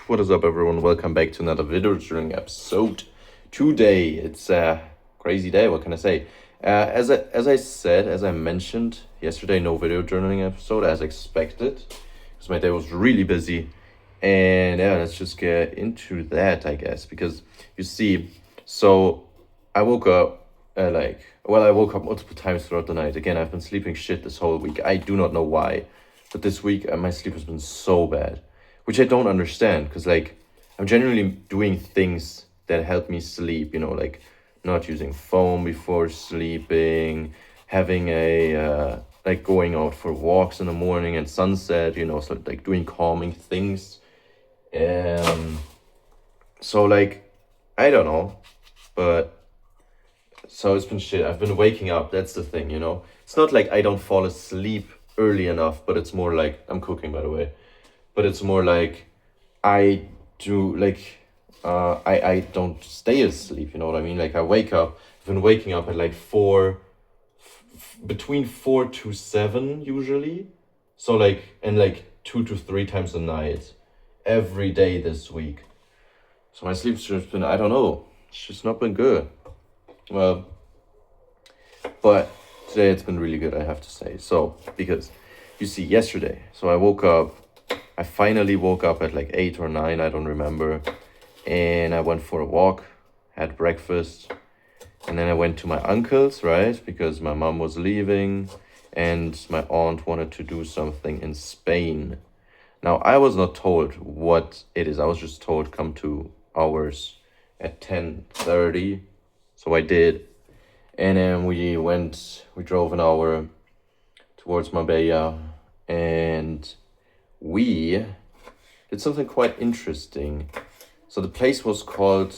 What is up, everyone? Welcome back to another video journaling episode. Today, it's a crazy day. What can I say? As I mentioned yesterday, no video journaling episode as expected because my day was really busy. And yeah, let's just get into that, I guess, because you see, so I woke up I woke up multiple times throughout the night. Again, I've been sleeping shit this whole week. I do not know why, but this week my sleep has been so bad, which I don't understand because I'm generally doing things that help me sleep. Like not using phone before sleeping, having going out for walks in the morning and sunset. So like doing calming things. So I don't know, but. So it's been shit. I've been waking up. That's the thing. It's not like I don't fall asleep early enough, but it's more like I'm cooking, by the way. But it's more like I do I don't stay asleep. You know what I mean? Like I wake up. I've been waking up at like between 4 to 7 usually. So and 2 to 3 times a night, every day this week. So my sleep's just been, I don't know. It's just not been good. Well, but today it's been really good, I have to say. So, because you see, yesterday, so I finally woke up at like 8 or 9, I don't remember. And I went for a walk, had breakfast. And then I went to my uncle's, right? Because my mom was leaving and my aunt wanted to do something in Spain. Now, I was not told what it is. I was just told come to ours at 10:30. So I did, and then we drove an hour towards Marbella, and we did something quite interesting. So the place was called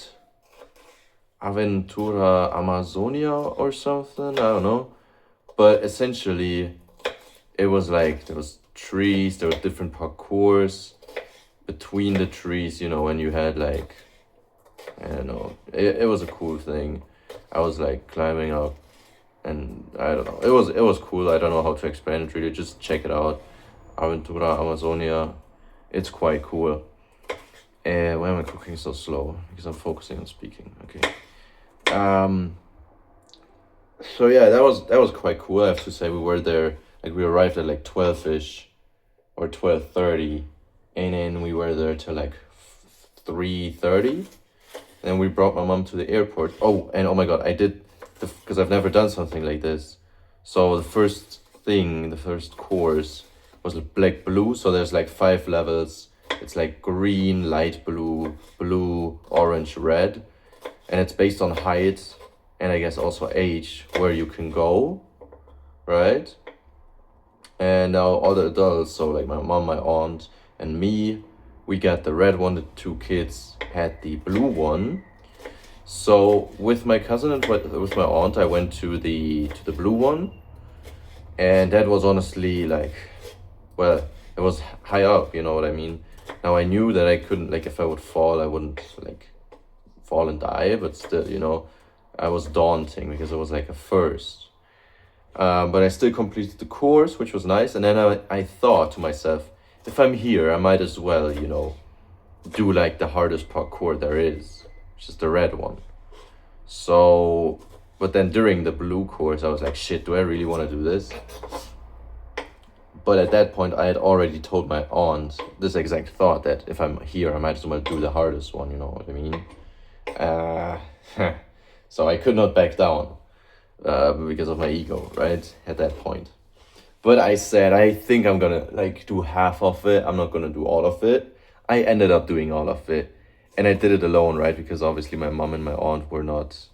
Aventura Amazonia or something, I don't know. But essentially, it was like, there was trees, there were different parkours between the trees, and you had I don't know, it was a cool thing. I was climbing up, and I don't know. It was cool. I don't know how to explain it really. Just check it out. Aventura Amazonia. It's quite cool. And why am I cooking so slow? Because I'm focusing on speaking. Okay. So yeah, that was quite cool. I have to say, we were there. We arrived at 12ish or 12:30, and then we were there till 3:30. Then we brought my mom to the airport. Oh, and oh my God, I did, because I've never done something like this. So the first course was black blue. So there's 5 levels. It's green, light blue, blue, orange, red. And it's based on height and I guess also age where you can go, right? And now all the adults, so my mom, my aunt, and me, we got the red one. The 2 kids had the blue one. So with my cousin and with my aunt, I went to the blue one, and that was honestly it was high up. You know what I mean? Now I knew that I couldn't, if I would fall, I wouldn't fall and die. But still, I was daunting because it was a first. But I still completed the course, which was nice. And then I thought to myself, if I'm here, I might as well, do the hardest parkour there is, which is the red one. So, but then during the blue course, I was like, shit, do I really want to do this? But at that point, I had already told my aunt this exact thought, that if I'm here, I might as well do the hardest one, you know what I mean? So I could not back down because of my ego, right? At that point. But I said, I think I'm gonna do half of it. I'm not gonna do all of it. I ended up doing all of it. And I did it alone, right? Because obviously my mom and my aunt were not,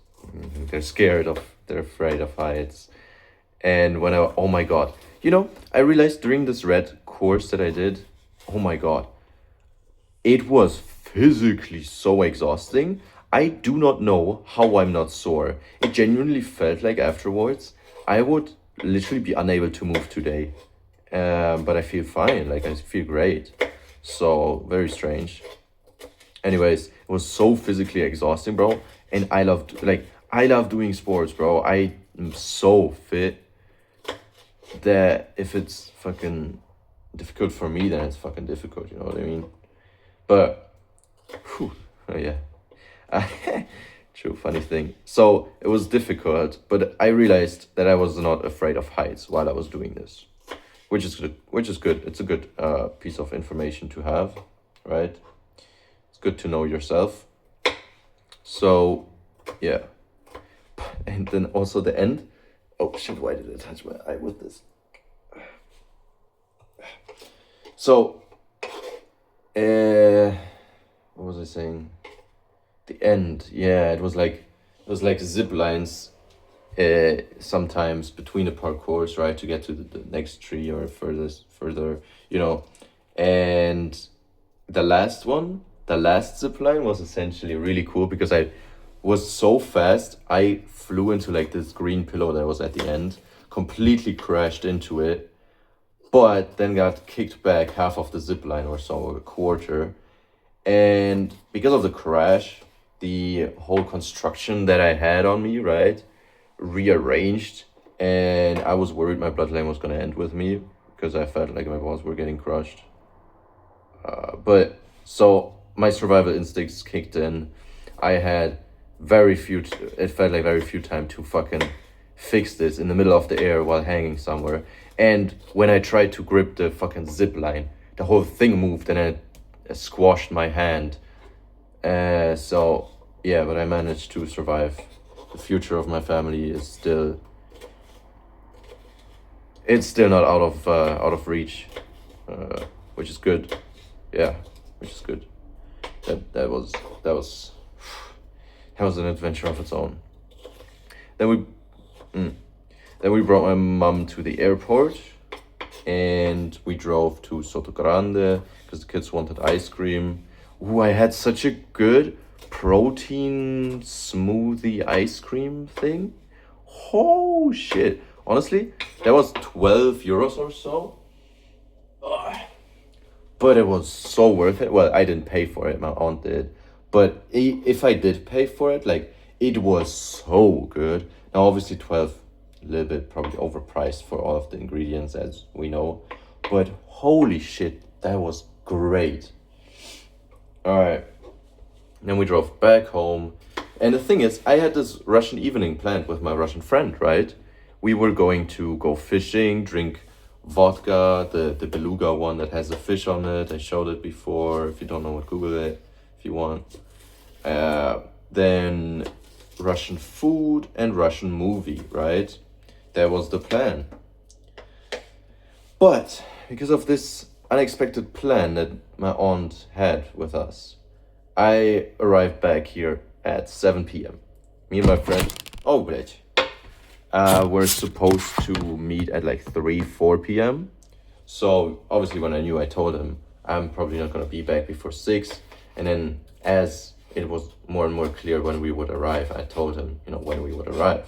they're afraid of heights. And oh my God. I realized during this red course that I did, oh my God, it was physically so exhausting. I do not know how I'm not sore. It genuinely felt like afterwards, I would literally be unable to move today. But I feel fine, I feel great. So, very strange. Anyways, it was so physically exhausting, bro. And I love doing sports, bro. I am so fit that if it's fucking difficult for me, then it's fucking difficult, you know what I mean? But Oh yeah. True, funny thing. So it was difficult, but I realized that I was not afraid of heights while I was doing this, which is good. Which is good. It's a good piece of information to have, right? It's good to know yourself. So, yeah, and then also the end. Oh shit! Why did I touch my eye with this? So, what was I saying? The end. Yeah, it was like zip lines sometimes between the parkours, right, to get to the next tree or further, you know. And the last zip line was essentially really cool because I was so fast. I flew into like this green pillow that was at the end, completely crashed into it, but then got kicked back half of the zip line or so, or a quarter. And because of the crash, the whole construction that I had on me, right, rearranged, and I was worried my bloodline was gonna end with me because I felt like my balls were getting crushed. But so my survival instincts kicked in. I had it felt like very few time to fucking fix this in the middle of the air while hanging somewhere. And when I tried to grip the fucking zip line, the whole thing moved and it squashed my hand. So yeah, but I managed to survive. The future of my family is still, it's still not out of reach, which is good. Yeah, which is good. That was that was that was an adventure of its own. Then we then we brought my mom to the airport, and we drove to Soto Grande because the kids wanted ice cream. Ooh, I had such a good protein smoothie ice cream thing. Oh shit! Honestly, that was 12 euros or so. Ugh. But it was so worth it. Well, I didn't pay for it, my aunt did. But if I did pay for it, like, it was so good. Now, obviously, 12, a little bit probably overpriced for all of the ingredients, as we know. But holy shit, that was great. All right. Then we drove back home. And the thing is, I had this Russian evening planned with my Russian friend, right? We were going to go fishing, drink vodka, the beluga one that has a fish on it. I showed it before. If you don't know what, Google it if you want. Then Russian food and Russian movie, right? That was the plan. But because of this unexpected plan that my aunt had with us, I arrived back here at 7 p.m. Me and my friend, oh, bitch, were supposed to meet at like 3, 4 p.m. So obviously when I knew, I told him I'm probably not going to be back before 6. And then as it was more and more clear when we would arrive, I told him, when we would arrive.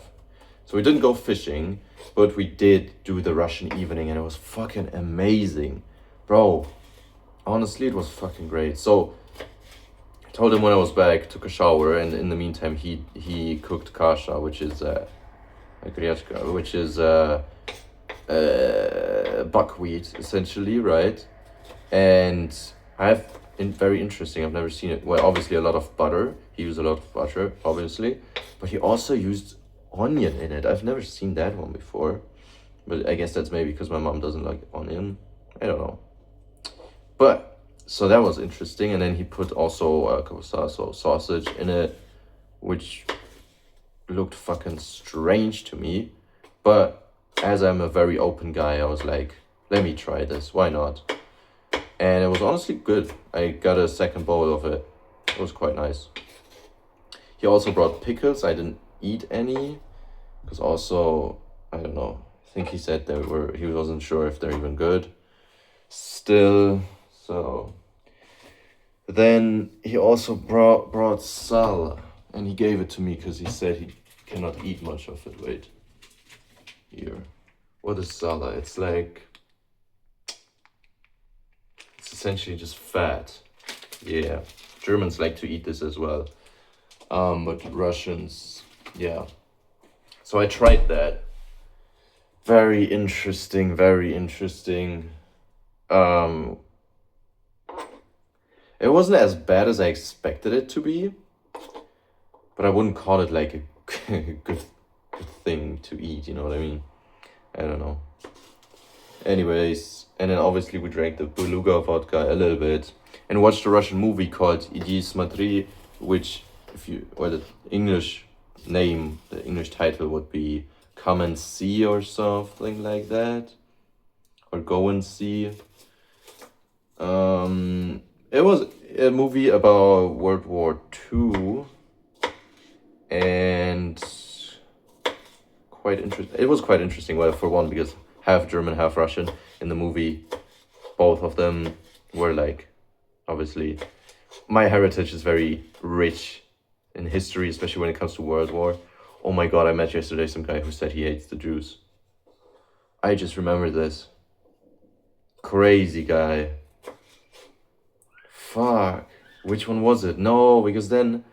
So we didn't go fishing, but we did do the Russian evening, and it was fucking amazing. Bro, honestly, it was fucking great. So I told him when I was back, took a shower, and in the meantime, he cooked kasha, which is griachka, which is buckwheat, essentially, right? And very interesting, I've never seen it. Well, obviously a lot of butter. He used a lot of butter, obviously. But he also used onion in it. I've never seen that one before. But I guess that's maybe because my mom doesn't like onion. I don't know. But, so that was interesting. And then he put also sausage in it, which looked fucking strange to me. But as I'm a very open guy, I was like, let me try this. Why not? And it was honestly good. I got a second bowl of it. It was quite nice. He also brought pickles. I didn't eat any because also, I don't know, I think he said he wasn't sure if they're even good still. So then he also brought sal, and he gave it to me because he said he cannot eat much of it. Wait, here, what is sala? It's essentially just fat. Yeah, Germans like to eat this as well. But Russians, yeah. So I tried that. Very interesting, very interesting. It wasn't as bad as I expected it to be, but I wouldn't call it like a good thing to eat, you know what I mean? I don't know. Anyways, and then obviously we drank the Beluga vodka a little bit and watched a Russian movie called Idi Smatri, which, the English name, the English title would be Come and See or something like that, or Go and See. It was a movie about World War II, and it was quite interesting. Well, for one, because half German, half Russian in the movie, both of them were like, obviously, my heritage is very rich in history, especially when it comes to World War. Oh my god, I met yesterday some guy who said he hates the Jews. I just remember this. Crazy guy. Fuck. Which one was it? No, because then,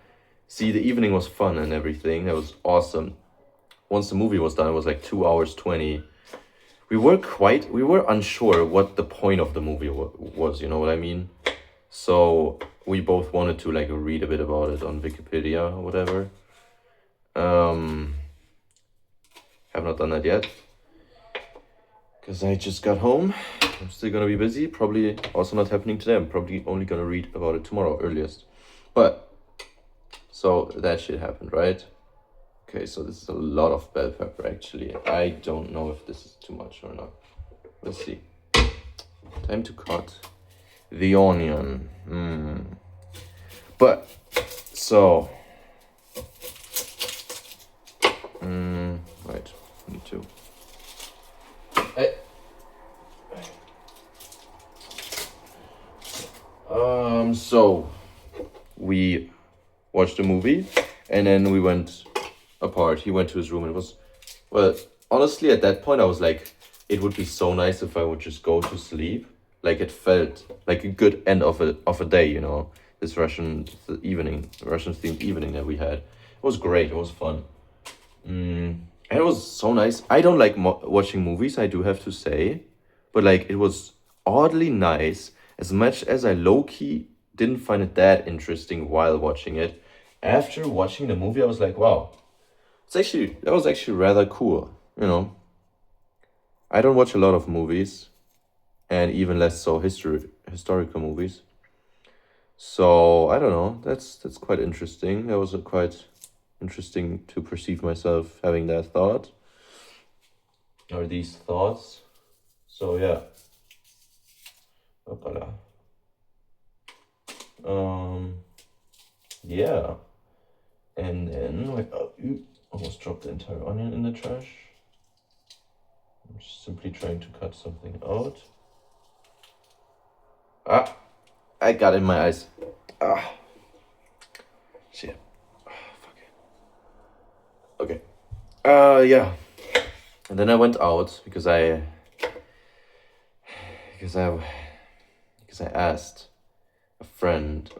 see, the evening was fun and everything. That was awesome. Once the movie was done, it was like 2 hours 20. We were unsure what the point of the movie was, you know what I mean? So we both wanted to like read a bit about it on Wikipedia or whatever. Have not done that yet, because I just got home. I'm still gonna be busy, probably also not happening today. I'm probably only gonna read about it tomorrow earliest. But, so that shit happened, right? Okay, so this is a lot of bell pepper actually. I don't know if this is too much or not. Let's see. Time to cut the onion. But, so. Right, me too. So we watched a movie and then we went apart. He went to his room and it was, well, honestly at that point I was like, it would be so nice if I would just go to sleep. Like it felt like a good end of a day, you know, this Russian themed evening that we had. It was great, it was fun. And it was so nice. I don't like watching movies, I do have to say, but like it was oddly nice. As much as I low-key didn't find it that interesting while watching it, after watching the movie I was like, wow, that was actually rather cool, you know. I don't watch a lot of movies, and even less so historical movies. So I don't know, that's quite interesting. That was quite interesting to perceive myself having that thought, or these thoughts. So yeah. Opala. Yeah. And then almost dropped the entire onion in the trash. I'm just simply trying to cut something out. I got it in my eyes. Shit. Fuck it. Okay. Yeah. And then I went out because I asked a friend,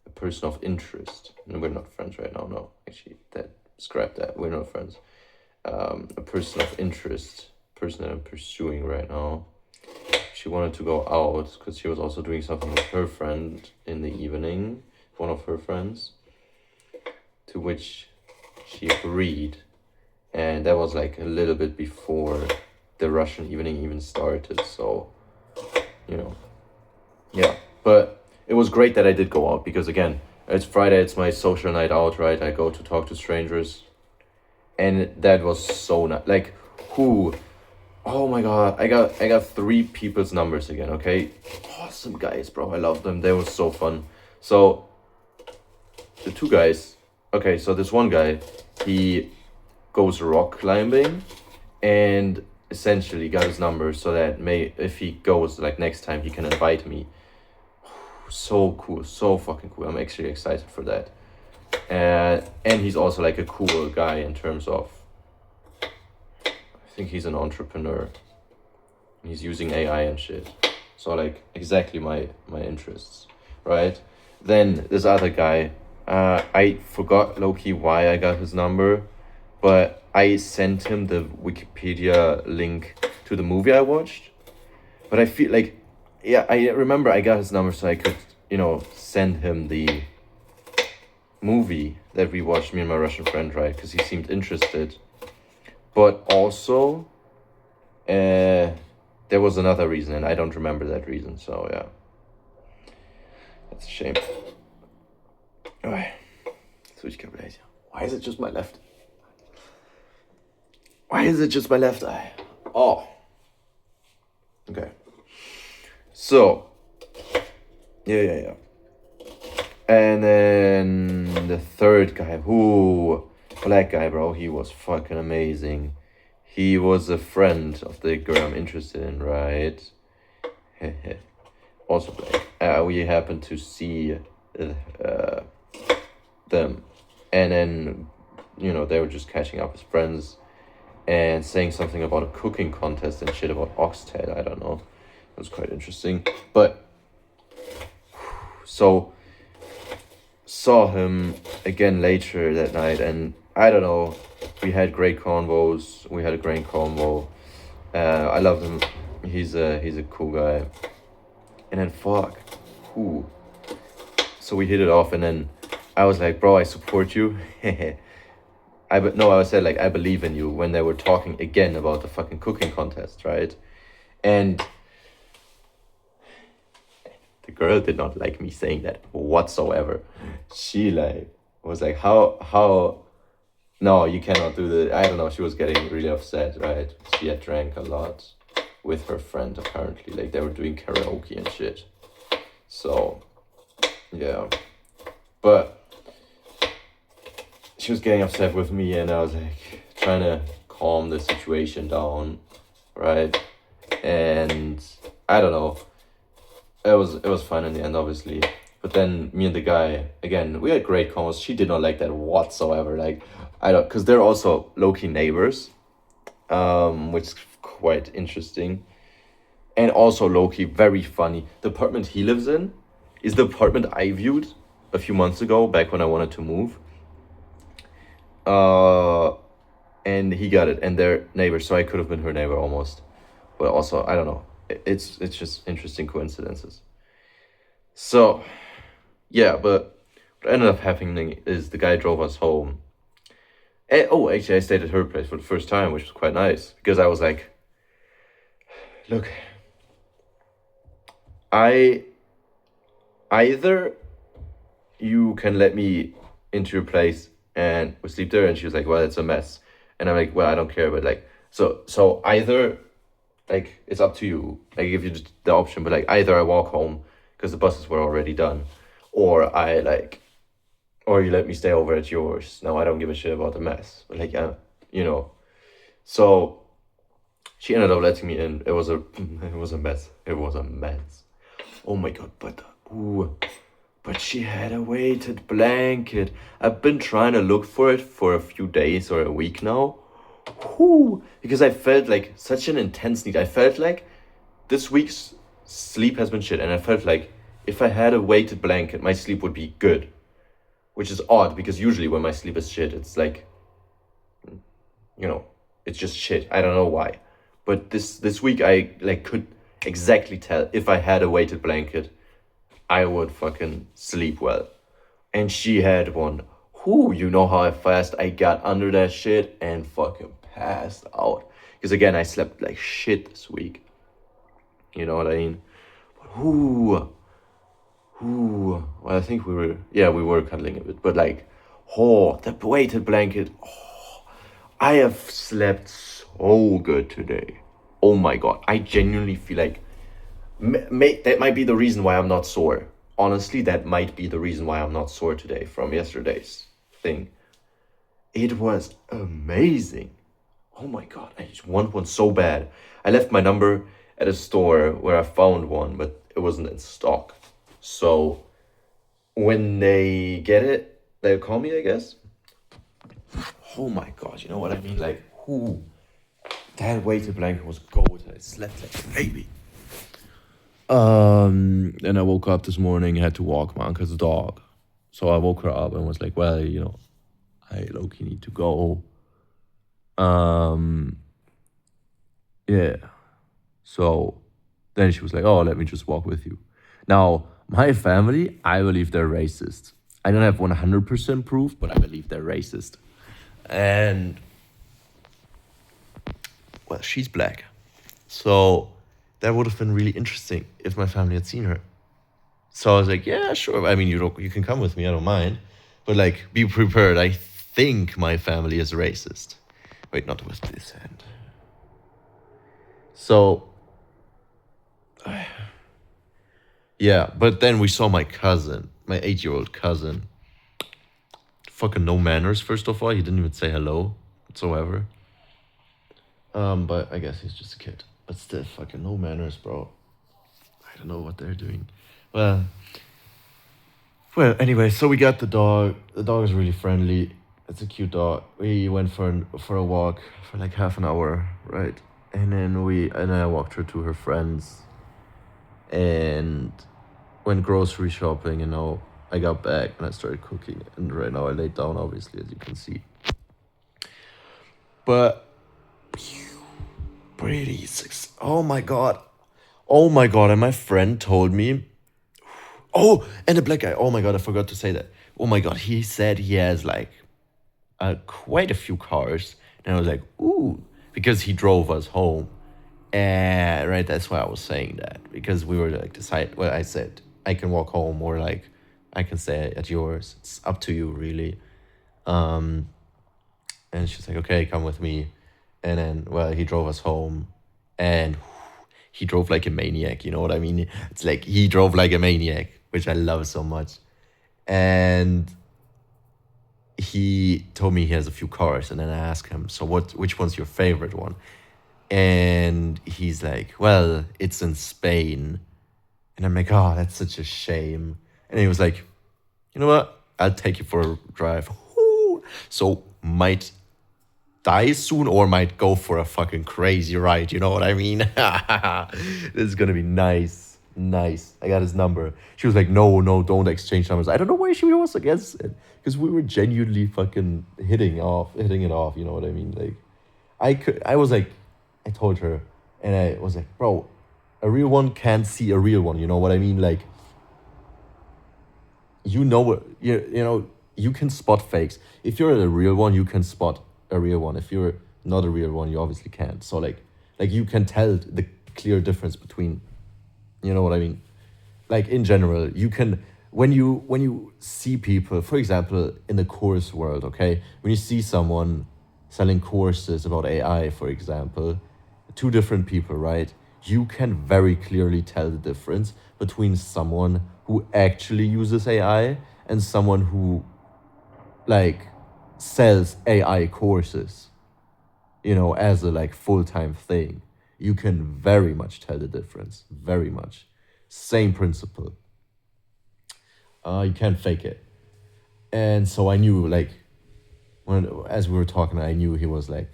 a person of interest. And we're not friends right now, no. Actually, scrap that. We're not friends. A person of interest, person that I'm pursuing right now. She wanted to go out because she was also doing something with her friend in the evening, one of her friends, to which she agreed. And that was like a little bit before the Russian evening even started, so, you know, yeah. But it was great that I did go out, because again, it's Friday, it's my social night out, right? I go to talk to strangers, and that was so nice. Like, oh my god, I got 3 people's numbers again, okay? Awesome guys, bro, I love them, they were so fun. So, the 2 guys, okay, so this one guy, he goes rock climbing, and essentially got his number so that if he goes like next time, he can invite me. So cool, so fucking cool. I'm actually excited for that. And he's also like a cool guy in terms of, I think he's an entrepreneur. He's using AI and shit. So like exactly my interests, right? Then this other guy, I forgot low-key why I got his number, but I sent him the Wikipedia link to the movie I watched. But I feel like yeah, I remember I got his number so I could, send him the movie that we watched, me and my Russian friend, right? Because he seemed interested. But also, there was another reason, and I don't remember that reason. So yeah, that's a shame. Alright, switch kabel. Why is it just my left? Why is it just my left eye? Oh, okay. So, yeah. And then the third guy, black guy, bro, he was fucking amazing. He was a friend of the girl I'm interested in, right? Also black. We happened to see them. And then, they were just catching up as friends and saying something about a cooking contest and shit about oxtail. I don't know. It was quite interesting. But, so, saw him again later that night, and I don't know, we had great convos. We had a great convo. I love him. He's a cool guy. And then so we hit it off, and then I was like, bro, I support you. I said like, I believe in you, when they were talking again about the fucking cooking contest, right? And the girl did not like me saying that whatsoever. She was like, how no, you cannot do that. I don't know, she was getting really upset, right? She had drank a lot with her friend, apparently. Like, they were doing karaoke and shit. So, yeah. But she was getting upset with me, and I was like trying to calm the situation down, right? And I don't know. It was fun in the end, obviously. But then me and the guy, again, we had great convos. She did not like that whatsoever. Like, I don't, because they're also low-key neighbors, which is quite interesting. And also low-key very funny. The apartment he lives in is the apartment I viewed a few months ago, back when I wanted to move. And he got it, and they're neighbors, so I could have been her neighbor almost. But also, I don't know. It's just interesting coincidences. So, yeah, but what ended up happening is the guy drove us home. And, actually, I stayed at her place for the first time, which was quite nice, because I was like, look, either you can let me into your place and we sleep there. And she was like, well, it's a mess. And I'm like, well, I don't care, but like, so either, like, it's up to you. I give you the option, but like, either I walk home because the buses were already done, or or you let me stay over at yours. Now, I don't give a shit about the mess, but like, so she ended up letting me in. It was a mess. It was a mess. Oh my god, but she had a weighted blanket. I've been trying to look for it for a few days or a week now. Because I felt like such an intense need. I felt like this week's sleep has been shit, and I felt like if I had a weighted blanket, my sleep would be good. Which is odd, because usually when my sleep is shit, it's like, it's just shit. I don't know why. But this week I like could exactly tell, if I had a weighted blanket, I would fucking sleep well. And she had one. You know how fast I got under that shit and fucking passed out. Because again, I slept like shit this week. You know what I mean? But well, I think we were cuddling a bit. But like, the weighted blanket. I have slept so good today. Oh my god. I genuinely feel like that might be the reason why I'm not sore. Honestly, that might be the reason why I'm not sore today from yesterday's thing. It was amazing. Oh my god, I just want one so bad. I left my number at a store where I found one, but it wasn't in stock. So when they get it, they'll call me, I guess. Oh my god, you know what I mean? Like, that weighted blanket was gold. I slept like a baby. And I woke up this morning, had to walk my uncle's dog. So I woke her up and was like, well, I low-key need to go. Yeah. So Then she was like, "Oh, let me just walk with you." Now, my family, I believe they're racist. I don't have 100% proof, but I believe they're racist. And well, she's black. So that would have been really interesting if my family had seen her. So I was like, yeah, sure. I mean, you can come with me. I don't mind. But like, be prepared. I think my family is racist. Wait, not with this hand. So yeah, but then we saw my cousin, my 8-year-old cousin. Fucking no manners. First of all, he didn't even say hello whatsoever. But I guess he's just a kid. But still, fucking no manners, bro. I don't know what they're doing. Well, anyway, so we got the dog. The dog is really friendly. It's a cute dog. We went for a walk for like half an hour, right? And then I walked her to her friends, and went grocery shopping. And now I got back and I started cooking. And right now I laid down, obviously, as you can see. But pretty six. Oh my god. Oh my god. And my friend told me. Oh, and the black guy. Oh my god, I forgot to say that. Oh my god, he said he has like quite a few cars. And I was like, ooh, because he drove us home. And right, that's why I was saying that. Because we were like decide. Well, I said I can walk home, or like I can stay at yours. It's up to you, really. And she's like, okay, come with me. And then, well, he drove us home, and he drove like a maniac. You know what I mean? It's like he drove like a maniac, which I love so much. And he told me he has a few cars, and then I asked him, so which one's your favorite one? And he's like, well, it's in Spain. And I'm like, oh, that's such a shame. And he was like, you know what? I'll take you for a drive. Woo! So might die soon, or might go for a fucking crazy ride. You know what I mean? This is gonna be nice. Nice. I got his number. She was like, no, don't exchange numbers. I don't know why she was against it. Because we were genuinely fucking hitting it off. You know what I mean? Like, I was like, I told her, and I was like, bro, a real one can't see a real one. You know what I mean? Like, you know, you can spot fakes. If you're a real one, you can spot a real one. If you're not a real one, you obviously can't. So like you can tell the clear difference between, you know what I mean? Like in general, you can when you see people, for example, in the course world, okay, when you see someone selling courses about AI, for example, two different people, right? You can very clearly tell the difference between someone who actually uses AI and someone who like sells AI courses, as a like full-time thing. You can very much tell the difference. Very much. Same principle. You can't fake it. And so I knew like as we were talking, I knew he was a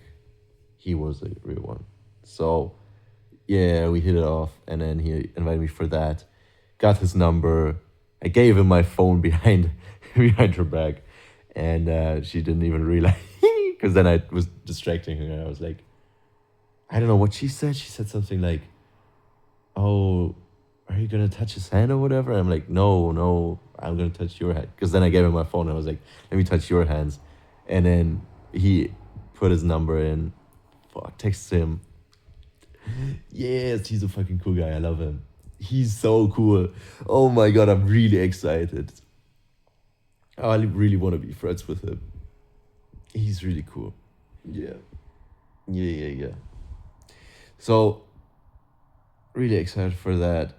real one. So yeah, we hit it off, and then he invited me for that. Got his number. I gave him my phone behind her back, and she didn't even realize, because then I was distracting her. And I was like, I don't know what she said. She said something like, "Oh, are you gonna touch his hand or whatever?" I'm like, no, I'm gonna touch your hand. Because then I gave him my phone and I was like, let me touch your hands. And then he put his number in. Fuck, text him. Yes, he's a fucking cool guy. I love him. He's so cool. Oh my god, I'm really excited. I really want to be friends with him. He's really cool. Yeah. Yeah. So, really excited for that.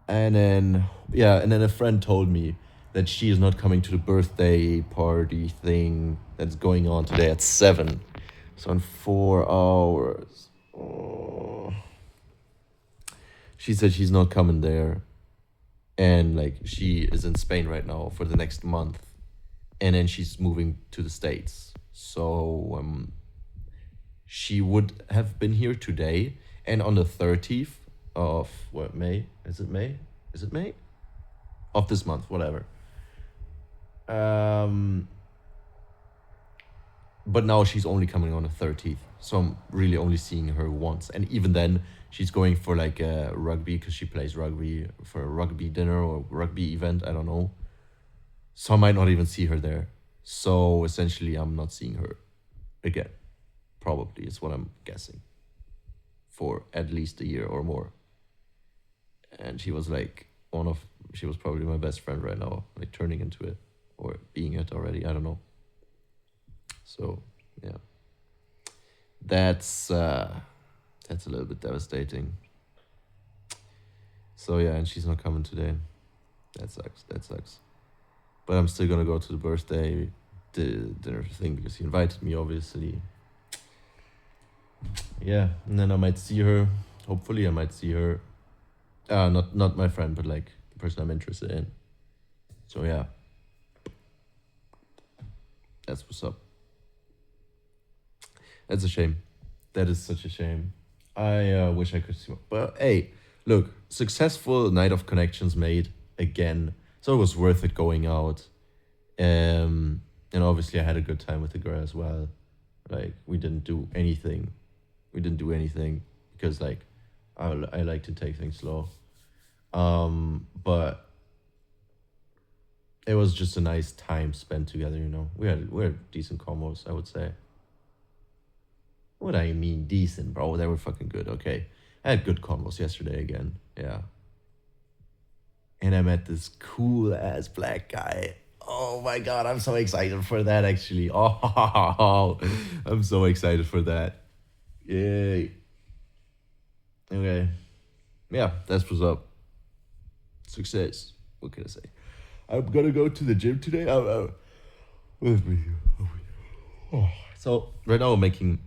And then, a friend told me that she is not coming to the birthday party thing that's going on today at 7. So in 4 hours. Oh. She said she's not coming there. And like she is in Spain right now for the next month. And then she's moving to the States. So she would have been here today. And on the 30th of May? Is it May? Of this month, whatever. but now she's only coming on the 30th, so I'm really only seeing her once, and even then she's going for like a rugby because she plays rugby for a rugby dinner or rugby event, I don't know. So I might not even see her there. So essentially I'm not seeing her again, probably is what I'm guessing, for at least a year or more. And she was like she was probably my best friend right now, like turning into it or being it already, I don't know. So yeah, that's a little bit devastating. So yeah, and she's not coming today. That sucks. That sucks. But I'm still gonna go to the birthday dinner thing because he invited me, obviously. Yeah, and then I might see her. Hopefully, I might see her. Not my friend, but like the person I'm interested in. So yeah, that's what's up. That's a shame. That is such a shame. I wish I could see more. But hey, look, successful night of connections made again. So it was worth it going out. And obviously I had a good time with the girl as well. Like we didn't do anything. We didn't do anything because like I like to take things slow. But it was just a nice time spent together, you know. We had decent combos, I would say. What I mean decent, bro? They were fucking good. Okay, I had good combos yesterday again. Yeah, and I met this cool ass black guy. Oh my god, I'm so excited for that. Actually, oh, I'm so excited for that. Yay. Okay, yeah, that's what's up. Success. What can I say? I'm gonna go to the gym today. With me. Oh. So right now I'm making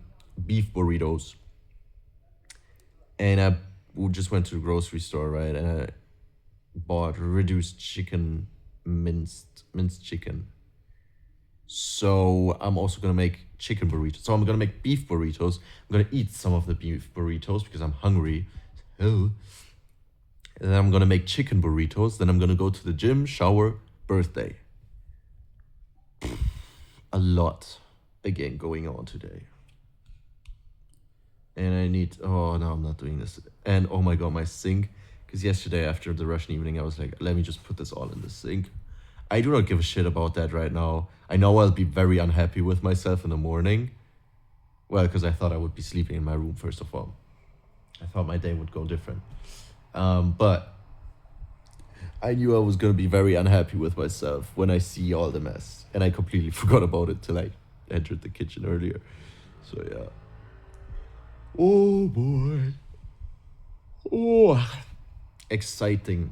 beef burritos, and I just went to the grocery store, right, and I bought reduced chicken, minced chicken. So I'm also gonna make chicken burritos. So I'm gonna make beef burritos. I'm gonna eat some of the beef burritos because I'm hungry. So, and then I'm gonna make chicken burritos. Then I'm gonna go to the gym, shower, birthday. A lot again going on today. And I need. Oh no, I'm not doing this. And oh my god, my sink. Because yesterday after the Russian evening, I was like, let me just put this all in the sink. I do not give a shit about that right now. I know I'll be very unhappy with myself in the morning. Well, because I thought I would be sleeping in my room, first of all. I thought my day would go different. But I knew I was going to be very unhappy with myself when I see all the mess. And I completely forgot about it till I entered the kitchen earlier. So, yeah. Oh, boy. Oh, exciting.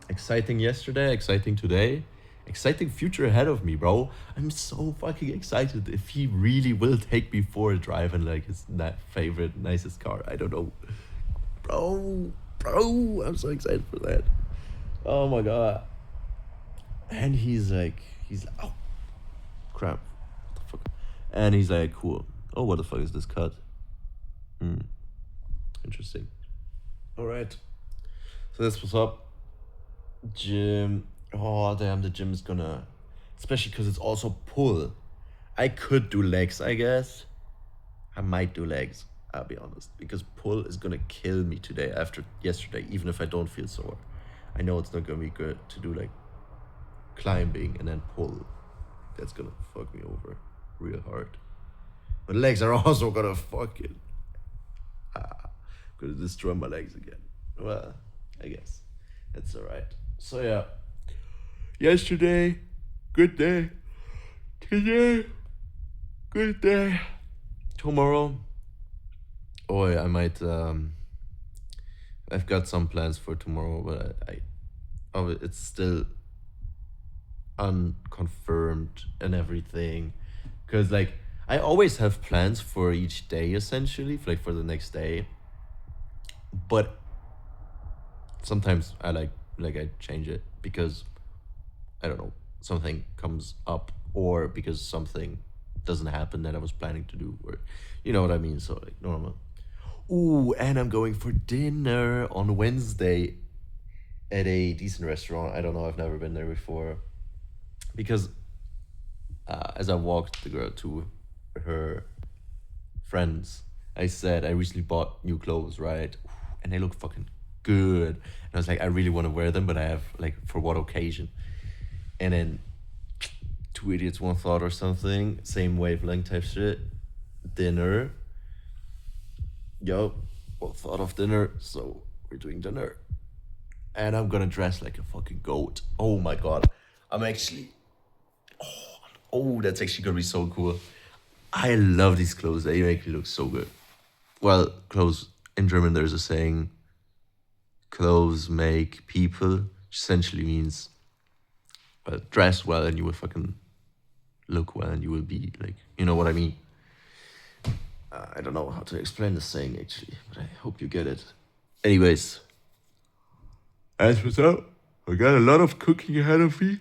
Exciting yesterday, exciting today, exciting future ahead of me, bro. I'm so fucking excited if he really will take me for a drive in like his favorite, nicest car. I don't know. Bro, I'm so excited for that. Oh my god. And he's like, oh, crap. What the fuck? And he's like, cool. Oh, what the fuck is this cut? Interesting. Alright. So that's what's up. Gym. Oh damn, the gym is gonna, especially because it's also pull. I could do legs, I guess. I might do legs, I'll be honest, because pull is gonna kill me today after yesterday, even if I don't feel sore. I know it's not gonna be good to do like climbing and then pull. That's gonna fuck me over real hard. But legs are also gonna fucking gonna destroy my legs again. Well, I guess that's alright. So yeah, yesterday, good day. Today, good day. Tomorrow, oh yeah, I might. I've got some plans for tomorrow, but it's still unconfirmed and everything, because like I always have plans for each day essentially, like for the next day, but sometimes I change it because I don't know, something comes up or because something doesn't happen that I was planning to do, or you know what I mean. So like normal. Ooh, and I'm going for dinner on Wednesday at a decent restaurant. I don't know, I've never been there before. Because as I walked the girl to her friends. I said I recently bought new clothes, right? And they look fucking good. And I was like, I really want to wear them, but I have like for what occasion? And then two idiots, one thought or something, same wavelength type shit. Dinner. Yo, one thought of dinner, so we're doing dinner. And I'm gonna dress like a fucking goat. Oh my god. I'm actually. Oh, that's actually gonna be so cool. I love these clothes. They make me look so good. Well, clothes in German, there's a saying, clothes make people, which essentially means, well, dress well and you will fucking look well and you will be like, you know what I mean? I don't know how to explain the saying actually, but I hope you get it. Anyways, as for that, I got a lot of cooking ahead of me.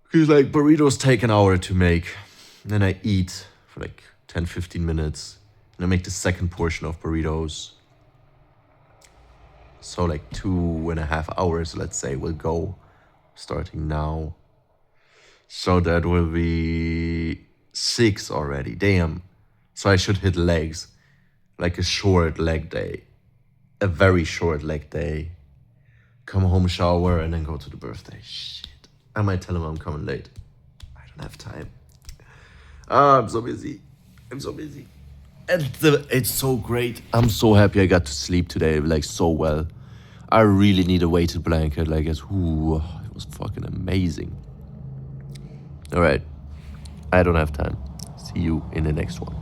Because like burritos take an hour to make. And then I eat for like 10, 15 minutes. And I make the second portion of burritos. So like 2.5 hours, let's say, will go starting now. So that will be 6 already. Damn. So I should hit legs. Like a short leg day. A very short leg day. Come home, shower, and then go to the birthday. Shit. I might tell him I'm coming late. I don't have time. I'm so busy. I'm so busy. And it's so great. I'm so happy I got to sleep today, like so well. I really need a weighted blanket. Like it was fucking amazing. All right. I don't have time. See you in the next one.